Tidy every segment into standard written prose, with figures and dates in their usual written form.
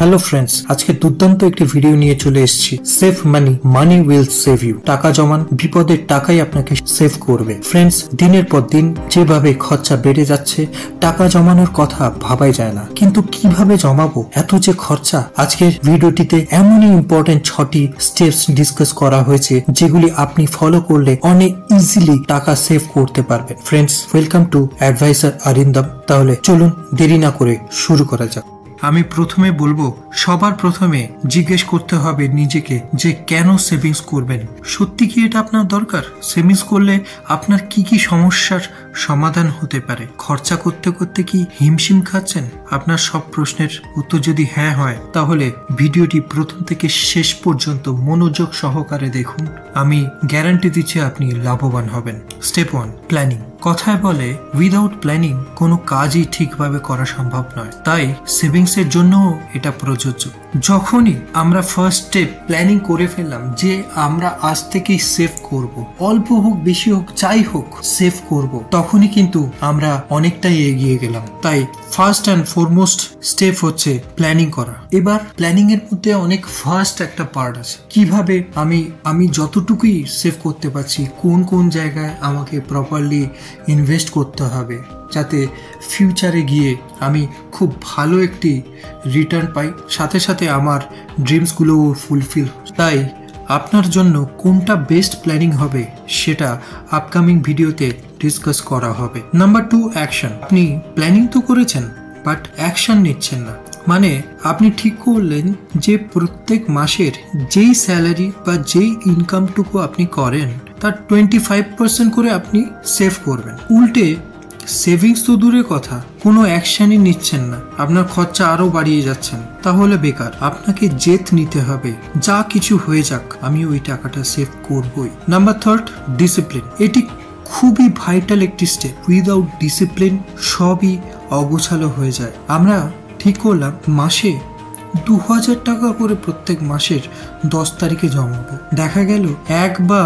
Hello friends, আজকে দুর্দান্ত একটি ভিডিও নিয়ে চলে এসেছি। Save money, money will save you. টাকা জমান, বিপদের টাকাই আপনাকে সেভ করবে। ফ্রেন্ডস, দিনের পর দিন যেভাবে খরচা বেড়ে যাচ্ছে, টাকা জমানোর কথা ভাবাই যায় না। কিন্তু কিভাবে জমাবো এত যে খরচা? আজকের ভিডিওটিতে এমনই ইম্পর্টেন্ট 6টি স্টেপস ডিসকাস করা হয়েছে যেগুলি আপনি ফলো করলে অনেক ইজিলি টাকা সেভ করতে পারবেন। Friends, welcome to adviser Arindam. তাহলে চলুন দেরি না করে শুরু করা যাক। আমি প্রথমে বলবো, সবার প্রথমে জিজ্ঞেস করতে হবে নিজেকে যে কেন সেভিংস করবেন। সত্যি কি এটা আপনার দরকার? সেভিংস করলে আপনার কি কি সমস্যার সমাধান হতে পারে? খরচা করতে করতে কি হিমশিম খাচ্ছেন? আপনার সব প্রশ্নের উত্তর যদি হ্যাঁ হয়, তাহলে ভিডিওটি প্রথম থেকে শেষ পর্যন্ত মনোযোগ সহকারে দেখুন। আমি গ্যারান্টি দিচ্ছি আপনি লাভবান হবেন। Step 1, planning. কথায় বলে, উইদাউট প্ল্যানিং কোনো কাজই ঠিকভাবে করা সম্ভব নয়। তাই সেভিংস এর জন্য এটা প্রযোজ্য। যখনই আমরা ফার্স্ট স্টেপ প্ল্যানিং করে ফেললাম যে আমরা আজ থেকেই সেভ করব, অল্প হোক বেশি হোক যাই হোক সেভ করব, তখনই কিন্তু আমরা অনেকটাই এগিয়ে গেলাম। তাই ফার্স্ট অ্যান্ড ফরমোস্ট স্টেপ হচ্ছে প্ল্যানিং করা। এবার প্ল্যানিং এর মধ্যে অনেক ফার্স্ট একটা পার্ট আছে। কিভাবে আমি যতটুকুই সেভ করতে পারছি, কোন কোন জায়গায় আমাকে প্রপারলি ইনভেস্ট করতে হবে যাতে ফিউচারে গিয়ে আমি খুব ভালো একটি রিটার্ন পাই, সাথে সাথে আমার ড্রিমসগুলোও ফুলফিল। তাই আপনার জন্য কোনটা বেস্ট প্ল্যানিং হবে সেটা আপকামিং ভিডিওতে ডিসকাস করা হবে। Number 2, action. আপনি প্ল্যানিং তো করেছেন বাট অ্যাকশন নিচ্ছেন না। মানে আপনি ঠিক করলেন যে প্রত্যেক মাসের যেই স্যালারি বা যেই ইনকামটুকু আপনি করেন তার 25% করে আপনি সেভ করবেন। উল্টে সেভিংস তো দূরের কথা, কোনো অ্যাকশনই নিচ্ছেন না, আপনার খরচা আরো বাড়িয়ে যাচ্ছেন। তাহলে বেকার। আপনাকে জেদ নিতে হবে, যা কিছু হয়ে যাক আমি ওই টাকাটা সেভ করবই। Number 3, discipline. এটি খুবই ভাইটাল একটি স্টেপ। উইদাউট ডিসিপ্লিন সবই অগোছালো হয়ে যায়। আমরা ঠিক করলাম মাসে 2000 টাকা করে প্রত্যেক মাসের 10 তারিখে জমাবো। দেখা গেল 1 বা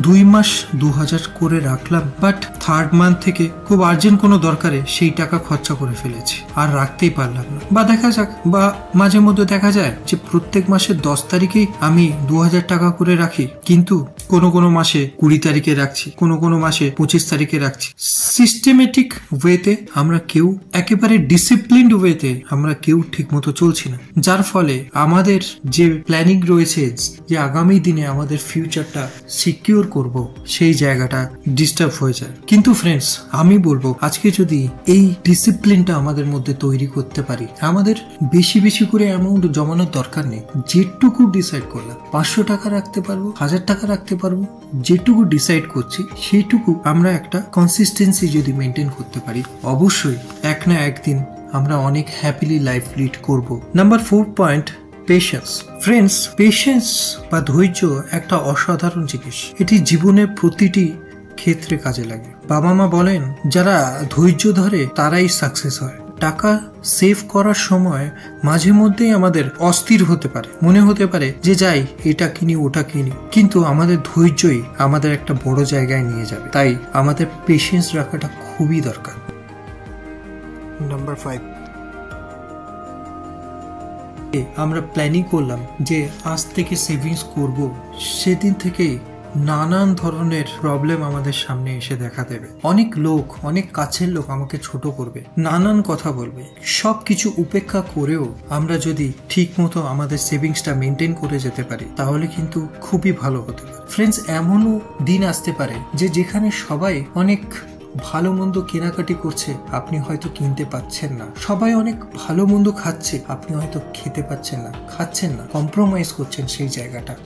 2 মাস 2000 করে রাখলাম, বাট থার্ড মান্থ থেকে খুব আর্জেন্ট কোনো দরকারে সেই টাকা খরচা করে ফেলেছি, আর রাখতেই পারলাম না। বা দেখা যাক, বা মাঝে মধ্যে দেখা যায় যে প্রত্যেক মাসের 10 তারিখেই আমি 2000 টাকা করে রাখি, কিন্তু কোনো কোনো মাসে 20 তারিখে রাখছি, কোনো কোনো মাসে 25 তারিখে রাখছি। সিস্টেমেটিক ওয়েতে আমরা কেউ, একেবারে ডিসিপ্লিনড ওয়েতে আমরা কেউ ঠিক মতো চলছি না, যার ফলে আমাদের যে প্ল্যানিং রয়েছে যে আগামী দিনে আমাদের ফিউচারটা সিকিউর করব, সেই জায়গাটা ডিস্টার্ব হয়ে যায়। কিন্তু ফ্রেন্ডস, আমি বলবো আজকে যদি এই ডিসিপ্লিনটা আমাদের মধ্যে তৈরি করতে পারি, আমাদের বেশি বেশি করে অ্যামাউন্ট জমানোর দরকার নেই। যেটুকু ডিসাইড করলাম, 500 টাকা রাখতে পারবো, 1000 টাকা রাখতে পারবো, যেটুকু ডিসাইড করছি সেইটুকু আমরা একটা কনসিস্টেন্সি যদি মেনটেন করতে পারি, অবশ্যই এক না একদিন আমরা অনেক হ্যাপিলি লাইফ লিড করব। Number 4 point, patience. Friends, patience বা ধৈর্য একটা অসাধারণ জিনিস। এটি জীবনের প্রতিটি ক্ষেত্রে কাজে লাগে। বাবা মা বলেন, যারা ধৈর্য ধরে তারাই সাকসেস হয়। টাকা সেভ করার সময় মাঝে মধ্যেই আমাদের অস্থির হতে পারে, মনে হতে পারে যে যাই এটা কিনি ওটা কিনি, কিন্তু আমাদের ধৈর্যই আমাদের একটা বড় জায়গায় নিয়ে যাবে। তাই আমাদের পেশেন্স রাখাটা খুবই দরকার। নাম্বার 5, আমরা প্ল্যানিং করলাম যে আজ থেকে সেভিংস করব, সেদিন থেকেই নানান ধরনের প্রবলেম আমাদের সামনে এসে দেখা দেবে। অনেক লোক, অনেক কাছের লোক আমাকে ছোট করবে, নানান কথা বলবে। সবকিছু উপেক্ষা করেও আমরা যদি ঠিক মতো আমাদের সেভিংসটা মেনটেন করে যেতে পারি, তাহলে কিন্তু খুবই ভালো হতে পারে। ফ্রেন্ডস, এমনও দিন আসতে পারে যে যেখানে সবাই অনেক ভালো মন্দ কেনাকাটি করছে, আপনি হয়তো কিনতে পাচ্ছেন না। সবাই অনেক ভালো মন্দ খাচ্ছে, আপনি হয়তো খেতে পাচ্ছেন না, খাচ্ছেন না, কম্প্রোমাইজ করছেন সেই জায়গাটা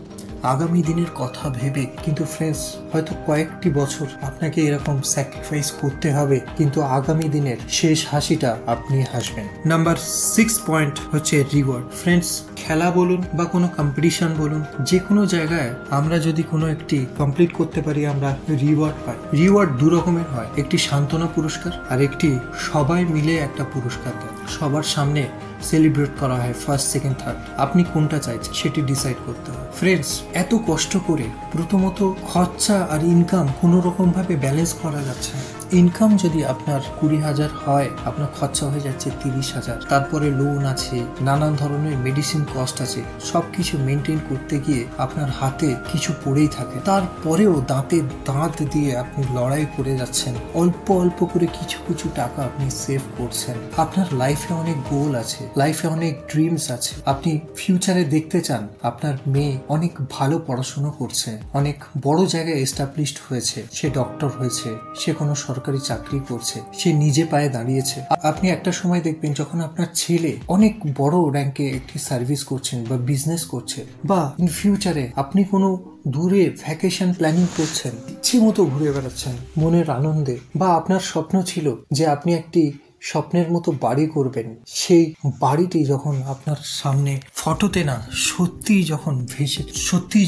আগামী দিনের কথা ভেবে। কিন্তু ফ্রেন্ডস, হয়তো কয়েকটি বছর আপনাকে এরকম স্যাক্রিফাইস করতে হবে, কিন্তু আগামী দিনের শেষ হাসিটা আপনি হাসবেন। নাম্বার 6 পয়েন্ট হচ্ছে রিওয়ার্ড। ফ্রেন্ডস, খেলা বলুন বা কোনো কম্পিটিশন বলুন, যে কোনো জায়গায় আমরা যদি কোনো একটি কমপ্লিট করতে পারি, আমরা রিওয়ার্ড পাই। রিওয়ার্ড 2 রকমের হয়, একটি সান্ত্বনা পুরস্কার আর একটি সবাই মিলে একটা পুরস্কার দেয়, সবার সামনে সেলিব্রেট করা হয়, ফার্স্ট, সেকেন্ড, থার্ড। আপনি কোনটা চাইছেন সেটি ডিসাইড করতে হবে। ফ্রেন্ডস, এত কষ্ট করে প্রথমত খরচা আর ইনকাম কোনো রকম ভাবে ব্যালেন্স করা যাচ্ছে না। ইনকাম যদি আপনার 20,000 হয়, আপনার খরচা হয়ে যাচ্ছে 30,000, তারপরে লোন আছে, নানান ধরনের মেডিসিন কস্ট আছে, সবকিছু মেনটেন করতে গিয়ে আপনার হাতে কিছু পড়েই থাকে। তারপরেও দাঁতে দাঁত দিয়ে আপনি লড়াই করে যাচ্ছেন, অল্প অল্প করে কিছু কিছু টাকা আপনি সেভ করছেন। আপনার লাইফে অনেক গোল আছে, লাইফে অনেক ড্রিমস আছে। আপনি ফিউচারে দেখতে চান আপনার মেয়ে অনেক ভালো পড়াশোনা করছে, অনেক বড় জায়গায় এস্টাবলিশড হয়েছে, সে ডক্টর হয়েছে, সে কোনো সরকারি চাকরি করছে, সে নিজে পায়ে দাঁড়িয়েছে। আপনি একটা সময় দেখবেন যখন আপনার ছেলে অনেক বড় র্যাঙ্কে একটি সার্ভিস করছেন বা বিজনেস করছে, বা ইন ফিউচারে আপনি কোনো দূরে ভ্যাকেশন প্ল্যানিং করছেন, ইচ্ছে মতো ঘুরে বেড়াচ্ছেন মনের আনন্দে, বা আপনার স্বপ্ন ছিল যে আপনি একটি স্বপ্নের মতো বাড়ি করবেন, সেই বাড়িটি যখন আপনার সামনে ফটোতে না সত্যিই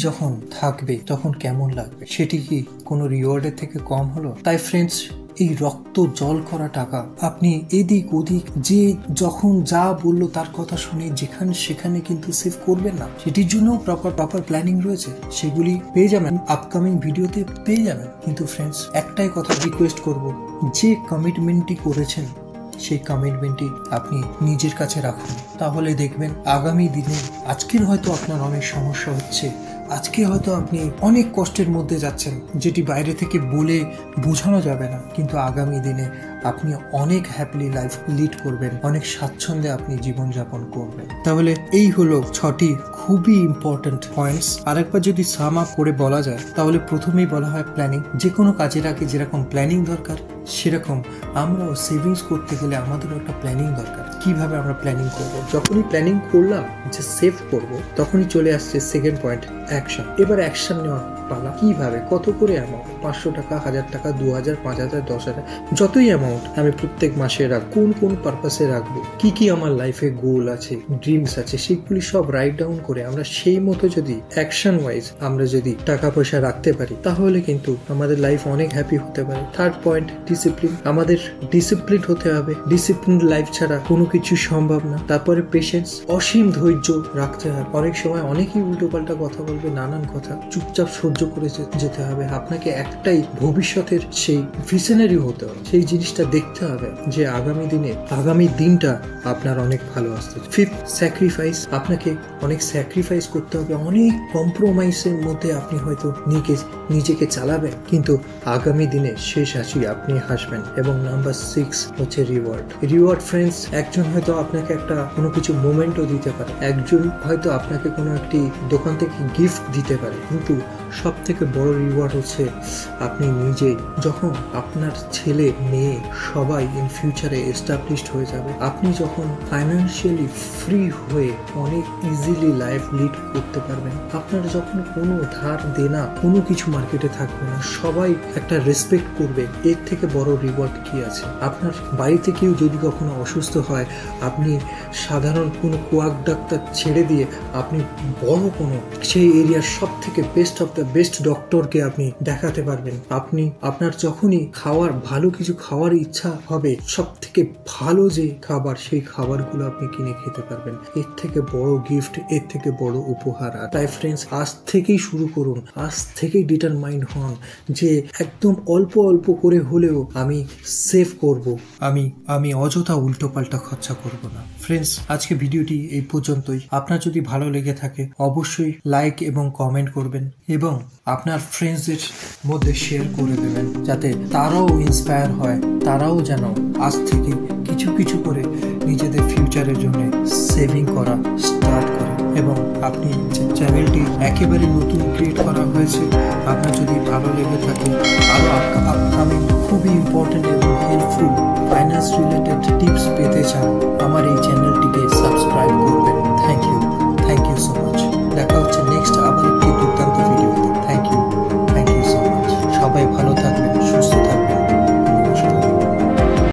যখন থাকবে, তখন কেমন লাগবে? সেটি কি কোনো রিওয়ার্ডের থেকে কম হলো? তাই ফ্রেন্ডস, এই রক্ত জল করা টাকা আপনি এদিক ওদিক যে যখন যা বললো তার কথা শুনে যেখানে সেখানে কিন্তু সেভ করবেন না। সেটির জন্য প্রপার প্ল্যানিং রয়েছে, সেগুলি পেয়ে যাবেন, আপকামিং ভিডিওতে পেয়ে যাবেন। কিন্তু ফ্রেন্ডস, একটাই কথা রিকোয়েস্ট করব, যে কমিটমেন্টটি করেছেন সেই কমিটমেন্টটি আপনি নিজের কাছে রাখুন। তাহলে দেখবেন আগামী দিনে, আজকের হয়তো আপনার অনেক সমস্যা হচ্ছে, আজকে হয়তো আপনি অনেক কষ্টের মধ্যে যাচ্ছেন, যেটি বাইরে থেকে বলে বোঝানো যাবে না, কিন্তু আগামী দিনে আপনি অনেক হ্যাপিলি লাইফ লিড করবেন, অনেক স্বাচ্ছন্দ্যে আপনি জীবনযাপন করবেন। তাহলে এই হলো 6টি খুবই ইম্পর্টেন্ট পয়েন্টস। আরেকবার যদি সাম আপ করে বলা যায়, তাহলে প্রথমেই বলা হয় প্ল্যানিং। যে কোনো কাজের আগে যেরকম প্ল্যানিং দরকার, সেরকম আমরাও সেভিংস করতে গেলে আমাদেরও একটা প্ল্যানিং দরকার। কিভাবে আমরা প্ল্যানিং করব? যখনই প্ল্যানিং করলাম যে সেভ করব, তখনই চলে আসছে সেকেন্ড পয়েন্ট, অ্যাকশন। এবার অ্যাকশন নেওয়ার পালা। কিভাবে, কত করে অ্যামাউন্ট, 500 টাকা, 1000 টাকা, 2000, 5000, 10,000, যতই অ্যামাউন্ট আমি প্রত্যেক মাসে কোন পারপাসে রাখবো, কি আমার লাইফে গোল আছে, ড্রিমস আছে, সেগুলি সব রাইট ডাউন করে আমরা সেই মতো যদি অ্যাকশন ওয়াইজ আমরা যদি টাকা পয়সা রাখতে পারি, তাহলে কিন্তু আমাদের লাইফ অনেক হ্যাপি হতে পারে। Third point, discipline. আমাদের ডিসিপ্লিন হতে হবে, ডিসিপ্লিন লাইফ ছাড়া কোনো কিছু সম্ভব না। তারপরে পেশেন্স, অসীম ধৈর্য রাখতে হবে। অনেক সময় অনেকেই উল্টোপাল্টা কথা বলবে, নানান কথা, চুপচাপ সহ্য করে যেতে হবে। আপনাকে একটাই ভবিষ্যতের সেই ভিশনারি হতে হবে, সেই জিনিসটা দেখতে হবে যে আগামী দিনটা আপনার অনেক ভালো আসতে। Fifth, sacrifice. আপনাকে অনেক স্যাক্রিফাইস করতে হবে, অনেক কম্প্রোমাইজের মধ্যে আপনি হয়তো নিজেকে চালাবেন, কিন্তু আগামী দিনে শেষ হাসি আপনি হাসবেন। এবং নাম্বার 6 হচ্ছে রিওয়ার্ড। ফ্রেন্ডস, একজন হয়তো আপনাকে একটা কোনো কিছু মোমেন্টও দিতে পারে, একজন হয়তো আপনাকে কোনো একটি দোকান থেকে গিফট দিতে পারে, কিন্তু সব থেকে বড় রিওয়ার্ড হচ্ছে আপনি নিজেই। যখন আপনার ছেলে মেয়ে সবাই ইন ফিউচারে এস্টাবলিশড হয়ে যাবে, আপনি যখন ফাইন্যান্সিয়ালি ফ্রি হয়ে অনেক ইজিলি লাইফ লিড করতে পারবেন, আপনার যখন কোনো ধার দেনা কোনো কিছু মার্কেটে থাকবে না, সবাই একটা রেসপেক্ট করবে, এর থেকে বড় রিওয়ার্ড কি আছে? আপনার বাড়িতে কেউ যদি কখনো অসুস্থ হয়, আপনি সাধারণ কোনো কোয়াক ডাক্তার ছেড়ে দিয়ে আপনি বড় কোনো সেই এরিয়ার সব থেকে বেস্ট ডক্টরকে আপনি দেখাতে পারবেন। আপনার যখনই ভালো কিছু খাওয়ার ইচ্ছা হবে, সব থেকে ভালো যে খাবার, সেই খাবারগুলো আপনি কিনে খেতে পারবেন। এর থেকে বড় গিফট, এর থেকে বড় উপহার। তাই ফ্রেন্ডস, আজ থেকেই শুরু করুন, আজ থেকেই ডিটারমাইন্ড হন যে একদম অল্প অল্প করে হলেও আমি সেভ করব, আমি অযথা উল্টো পাল্টা খরচা করব না। ফ্রেন্ডস, আজকে ভিডিওটি এই পর্যন্তই। আপনার যদি ভালো লেগে থাকে অবশ্যই লাইক এবং কমেন্ট করবেন, এবং আপনার ফ্রেন্ডসদের মধ্যে শেয়ার করে দেবেন, যাতে তারাও ইন্সপায়ার হয়, তারাও যেন আজ থেকে কিছু কিছু করে নিজেদের ফিউচারের জন্য সেভিং করা স্টার্ট করে। এবং আপনি যে চ্যানেলটি একেবারে নতুন ক্রিয়েট করা হয়েছে, আপনার যদি ভালো লেগে থাকে, আরও আপকামিং খুবই ইম্পর্টেন্ট এবং হেল্পফুল ফাইন্যান্স রিলেটেড টিপস পেতে চান, আমার এই চ্যানেল